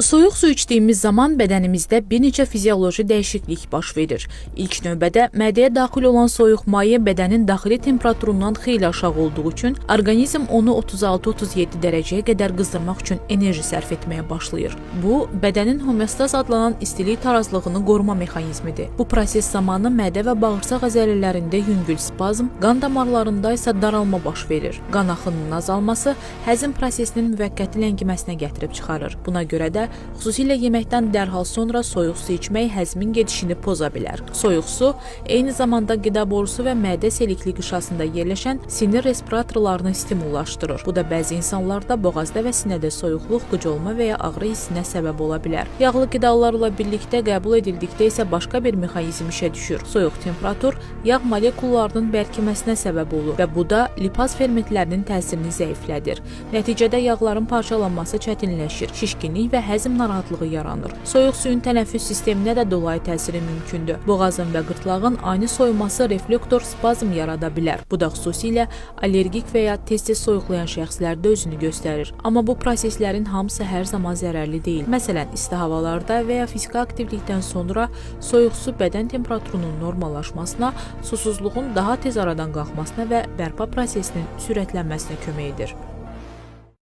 Soyuq su içdiyimiz zaman bədənimizdə bir neçə fizioloji dəyişiklik baş verir. İlk növbədə mədəyə daxil olan soyuq maye bədənin daxili temperaturundan xeyli aşağı olduğu üçün orqanizm onu 36-37 dərəcəyə qədər qızdırmaq üçün enerji sərf etməyə başlayır. Bu, bədənin homeostaz adlanan istilik tarazlığını qoruma mexanizmidir. Bu proses zamanı mədə və bağırsaq əzələlərində yüngül spazm, qan damarlarında isə daralma baş verir. Qan axınının azalması həzm prosesinin müvəqqəti ləngiməsinə gətirib çıxarır. Buna görə də xüsusilə yeməkdən dərhal sonra soyuq su içmək həzmin gedişini poza bilər. Soyuq su eyni zamanda qida borusu və mədə selikli qışasında yerləşən sinir respiratorlarını stimullaşdırır. Bu da bəzi insanlarda boğazda və sinədə soyuqluq, qıcolma və ya ağrı hissinə səbəb ola bilər. Yağlı qidalarla birlikdə qəbul edildikdə isə başqa bir mexanizm işə düşür. Soyuq temperatur yağ molekullarının bərkiməsinə səbəb olur və bu da lipaz fermentlərinin təsirini zəiflədir. Nəticədə yağların parçalanması çətinləşir, şişkinlik və həzm narahatlığı yaranır. Soyuq suyun tənəffüs sisteminə də dolayı təsiri mümkündür. Boğazın və qırtlağın ani soyuması reflektor spazm yarada bilər. Bu da xüsusilə allergik və ya tez-tez soyuqlayan şəxslərdə özünü göstərir. Amma bu proseslərin hamısı hər zaman zərərli deyil. Məsələn, isti havalarda və ya fiziki aktivlikdən sonra soyuq su bədən temperaturunun normallaşmasına, susuzluğun daha tez aradan qalxmasına və bərpa prosesinin sürətlənməsinə kömək edir.